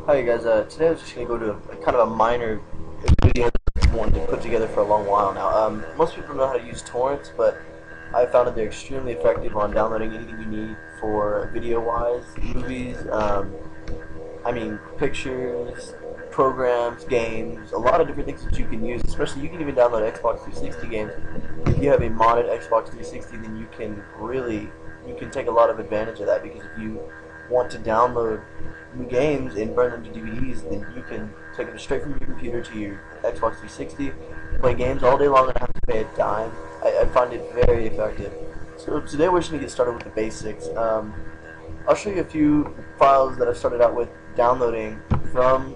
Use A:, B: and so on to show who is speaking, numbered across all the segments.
A: Hi guys, today I was just going to go to a kind of a minor video that I've wanted to put together for a long while now. Most people know how to use torrents, but I found that they're extremely effective on downloading anything you need for video-wise, movies, pictures, programs, games, a lot of different things that you can use. Especially, you can even download Xbox 360 games. If you have a modded Xbox 360, then you can take a lot of advantage of that, because if you want to download new games and burn them to DVDs, then you can take them straight from your computer to your Xbox 360, play games all day long and not have to pay a dime. I find it very effective. So today we're just going to get started with the basics. I'll show you a few files that I've started out with downloading from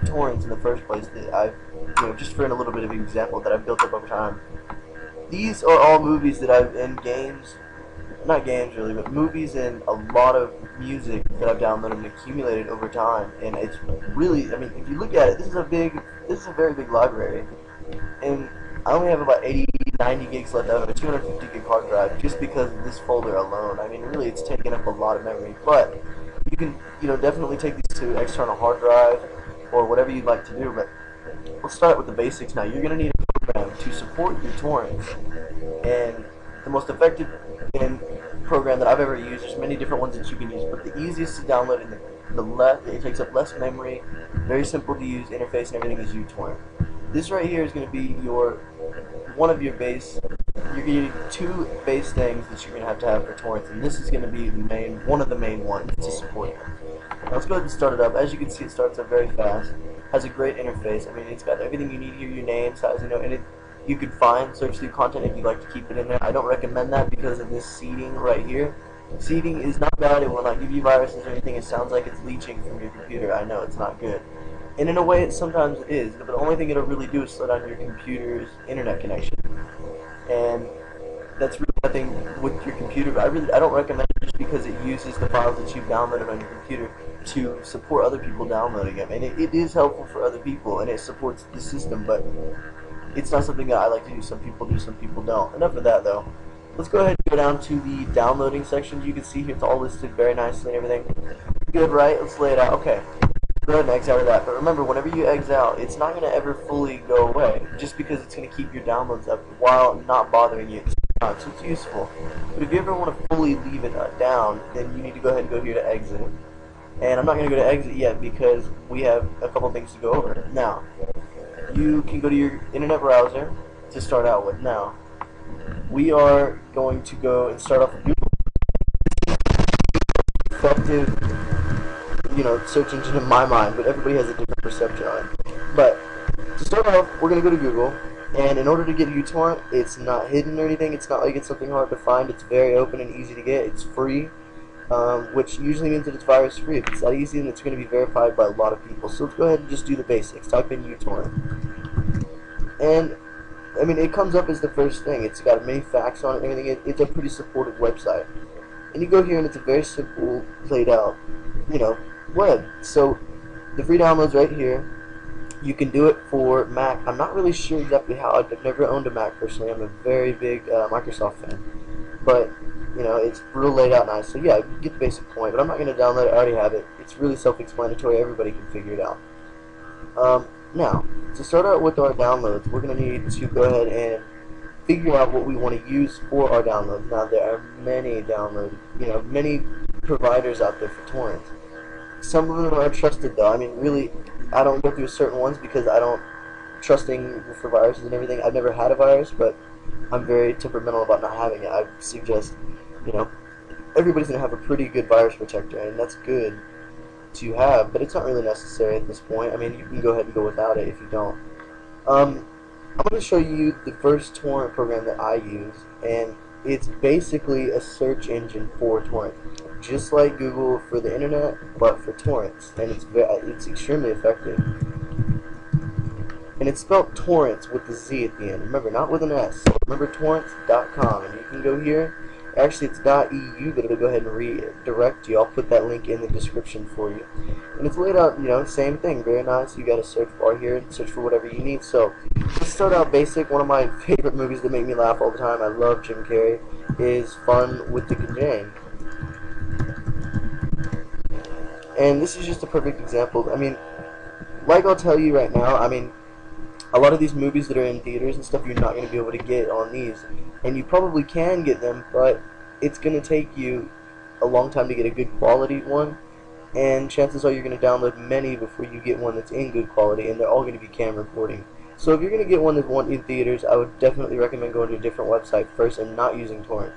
A: torrents in the first place that I've just for a little bit of an example that I've built up over time. These are all movies that and games, not games really, but movies and a lot of music that I've downloaded and accumulated over time. And it's really, if you look at it, this is a very big library, and I only have about 90 gigs left out of a 250 gig hard drive just because of this folder alone. Really, it's taking up a lot of memory, but you can definitely take these to external hard drive or whatever you'd like to do. But let's start with the basics now. You're going to need a program to support your torrents, and the most effective program that I've ever used. There's many different ones that you can use, but the easiest to download and it takes up less memory, very simple to use interface and everything, is uTorrent. This right here is going to be one of your base. You're going to need two base things that you're going to have for torrents, and this is going to be one of the main ones to support it. Now let's go ahead and start it up. As you can see, it starts up very fast. Has a great interface. It's got everything you need here, your name, size, and you could search through content if you'd like to keep it in there. I don't recommend that because of this seeding right here. Seeding is not bad. It will not give you viruses or anything. It sounds like it's leeching from your computer. I know it's not good. And in a way, sometimes it is. But the only thing it'll really do is slow down your computer's internet connection. And that's really nothing with your computer. But I don't recommend it just because it uses the files that you've downloaded on your computer to support other people downloading them. And it is helpful for other people, and it supports the system, but it's not something that I like to do. Some people do, some people don't. Enough of that though. Let's go ahead and go down to the downloading section. You can see here it's all listed very nicely and everything. Good, right? Let's lay it out. Okay. Go ahead and exit out of that. But remember, whenever you exit out, it's not going to ever fully go away, just because it's going to keep your downloads up while not bothering you at the same time. So it's useful. But if you ever want to fully leave it down, then you need to go ahead and go here to exit. And I'm not going to go to exit yet because we have a couple things to go over. Now, you can go to your internet browser to start out with. Now, we are going to go and start off with Google. Effective, search engine in my mind, but everybody has a different perception on it. But to start off, we're going to go to Google, and in order to get uTorrent, it's not hidden or anything. It's not like it's something hard to find. It's very open and easy to get. It's free, which usually means that it's virus free. If it's that easy, then it's going to be verified by a lot of people. So let's go ahead and just do the basics. Type in uTorrent, and it comes up as the first thing. It's got many facts on it and everything. It's a pretty supportive website. And you go here, and it's a very simple, laid out, web. So the free downloads right here. You can do it for Mac. I'm not really sure exactly how. I've never owned a Mac personally. I'm a very big Microsoft fan, but it's real laid out nice. So yeah, you get the basic point. But I'm not going to download it. I already have it. It's really self-explanatory. Everybody can figure it out. Now, to start out with our downloads, we're going to need to go ahead and figure out what we want to use for our downloads. Now, there are many providers out there for torrents. Some of them are trusted though. Really, I don't go through certain ones because I don't trusting for viruses and everything. I've never had a virus, but I'm very temperamental about not having it. I suggest, everybody's going to have a pretty good virus protector, and that's good to have, but it's not really necessary at this point. You can go ahead and go without it if you don't. I'm going to show you the first torrent program that I use, and it's basically a search engine for torrents, just like Google for the internet, but for torrents, and it's extremely effective. And it's spelled torrents with the Z at the end. Remember, not with an S. So remember, torrents.com, and you can go here. Actually, it's .eu, but it'll go ahead and redirect you. I'll put that link in the description for you. And it's laid out, same thing, very nice. You got a search bar here and search for whatever you need. So let's start out basic. One of my favorite movies that make me laugh all the time, I love Jim Carrey, is Fun with the Gang. And this is just a perfect example. I mean, like I'll tell you right now, I mean, a lot of these movies that are in theaters and stuff, you're not going to be able to get on these. And you probably can get them, but it's going to take you a long time to get a good quality one. And chances are you're going to download many before you get one that's in good quality, and they're all going to be cam recording. So if you're going to get one that's in theaters, I would definitely recommend going to a different website first and not using torrent.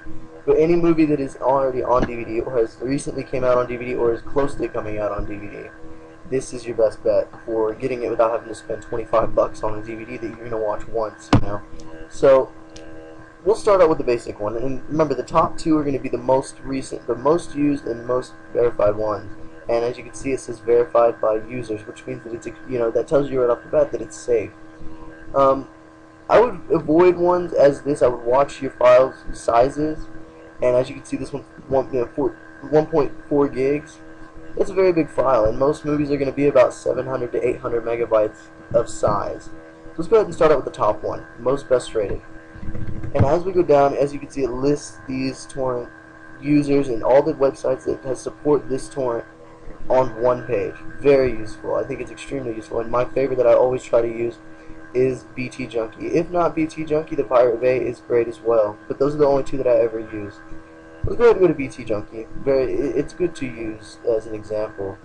A: But any movie that is already on DVD or has recently came out on DVD or is close to coming out on DVD, this is your best bet for getting it without having to spend 25 bucks on a DVD that you're going to watch once, you know. So we'll start out with the basic one, and remember the top two are going to be the most recent, the most used, and most verified ones. And as you can see, it says verified by users, which means that it's, you know, that tells you right off the bat that it's safe. I would avoid ones as this. I would watch your files sizes, and as you can see, this one's 1.4 gigs. It's a very big file, and most movies are going to be about 700 to 800 megabytes of size. So let's go ahead and start out with the top one, most best rated. And as we go down, as you can see, it lists these torrent users and all the websites that support this torrent on one page. Very useful. I think it's extremely useful, and my favorite that I always try to use is BT Junkie. If not BT Junkie, the Pirate Bay is great as well, but those are the only two that I ever use. Let's go ahead and go to BT Junkie. It's good to use as an example.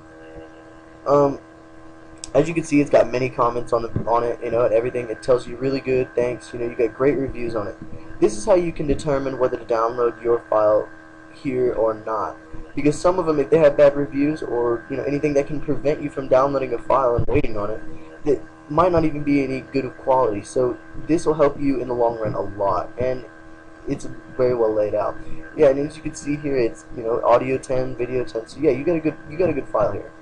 A: As you can see, it's got many comments on it, you know, and everything. It tells you really good, thanks, you know, you got great reviews on it. This is how you can determine whether to download your file here or not. Because some of them, if they have bad reviews or, you know, anything that can prevent you from downloading a file and waiting on it, that might not even be any good of quality. So this will help you in the long run a lot, and it's very well laid out. Yeah, and as you can see here, it's, you know, audio 10, video 10. So yeah, you got a good file here.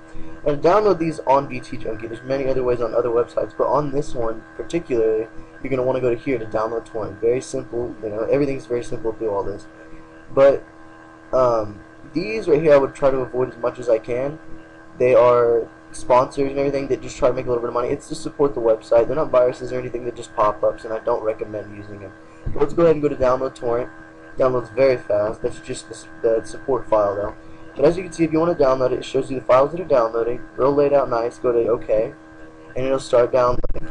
A: And download these on BT Junkie. There's many other ways on other websites, but on this one particularly, you're gonna want to go to here to download torrent. Very simple. You know, everything's very simple to do all this. But these right here, I would try to avoid as much as I can. They are sponsors and everything that just try to make a little bit of money. It's to support the website. They're not viruses or anything that just pop ups, and I don't recommend using them. But let's go ahead and go to download torrent. Downloads very fast. That's just the support file though. But as you can see, if you want to download it, it shows you the files that are downloading. Real laid out nice. Go to OK, and it'll start downloading.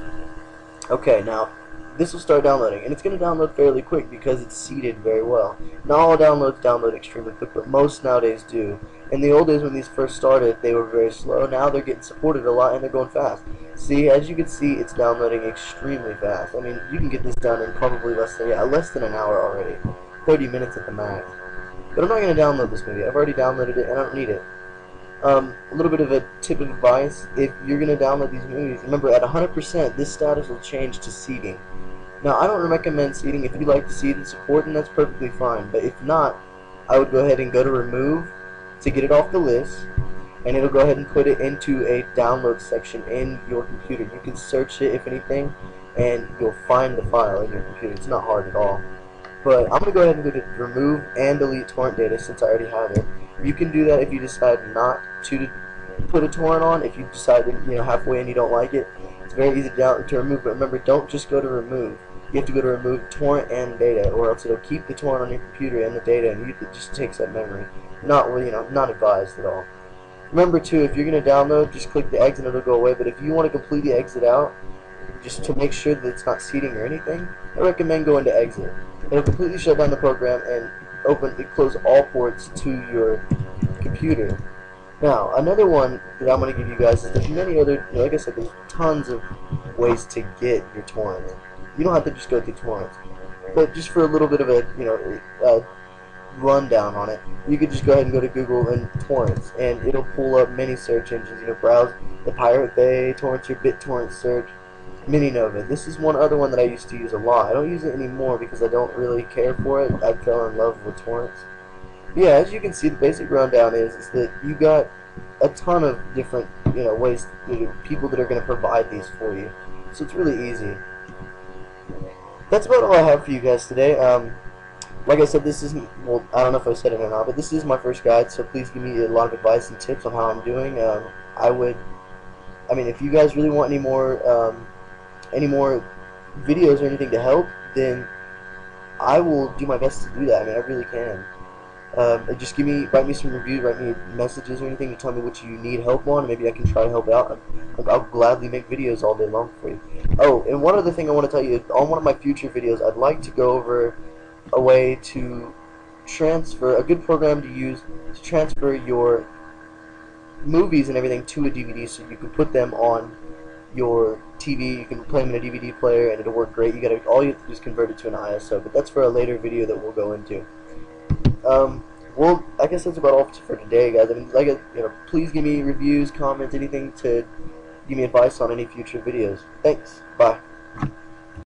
A: Okay, now this will start downloading, and it's going to download fairly quick because it's seeded very well. Not all downloads download extremely quick, but most nowadays do. In the old days when these first started, they were very slow. Now they're getting supported a lot, and they're going fast. See, as you can see, it's downloading extremely fast. I mean, you can get this done in probably less than an hour already. 30 minutes at the max. But I'm not going to download this movie. I've already downloaded it, and I don't need it. A little bit of a tip of advice: if you're going to download these movies, remember at 100%, this status will change to seeding. Now, I don't recommend seeding. If you like to seed and support, then that's perfectly fine. But if not, I would go ahead and go to remove to get it off the list, and it'll go ahead and put it into a download section in your computer. You can search it, if anything, and you'll find the file in your computer. It's not hard at all. But I'm going to go ahead and go to remove and delete torrent data since I already have it. You can do that if you decide not to put a torrent on. If you decide, you know, halfway and you don't like it, it's very easy to remove. But remember, don't just go to remove. You have to go to remove torrent and data, or else it'll keep the torrent on your computer and the data, and it just takes up memory. Not, you know, not advised at all. Remember too, if you're going to download, just click the exit and it'll go away. But if you want to completely exit out, just to make sure that it's not seeding or anything, I recommend going to exit. It'll completely shut down the program and close all ports to your computer. Now, another one that I'm going to give you guys is there's many other, you know, like I said, there's tons of ways to get your torrents. You don't have to just go through torrents. But just for a little bit of a, you know, rundown on it, you could just go ahead and go to Google and torrents, and it'll pull up many search engines. You know, browse the Pirate Bay, torrents, your BitTorrent search, Mininova. This is one other one that I used to use a lot. I don't use it anymore because I don't really care for it. I fell in love with torrents. But yeah, as you can see, the basic rundown is that you got a ton of different, you know, ways, people that are going to provide these for you. So it's really easy. That's about all I have for you guys today. Like I said, this isn't, well, I don't know if I said it or not, but this is my first guide, so please give me a lot of advice and tips on how I'm doing. I mean, if you guys really want any more videos or anything to help, then I will do my best to do that. I mean, I really can. Just write me some reviews, write me messages or anything to tell me what you need help on. Maybe I can try to help out. I'll gladly make videos all day long for you. Oh, and one other thing I want to tell you, on one of my future videos, I'd like to go over a way to transfer, a good program to use to transfer your movies and everything to a DVD so you can put them on your TV. You can play them in a DVD player and it'll work great. All you have to do is convert it to an ISO, but that's for a later video that we'll go into. Well, I guess that's about all for today, guys. I mean, please give me reviews, comments, anything to give me advice on any future videos. Thanks. Bye.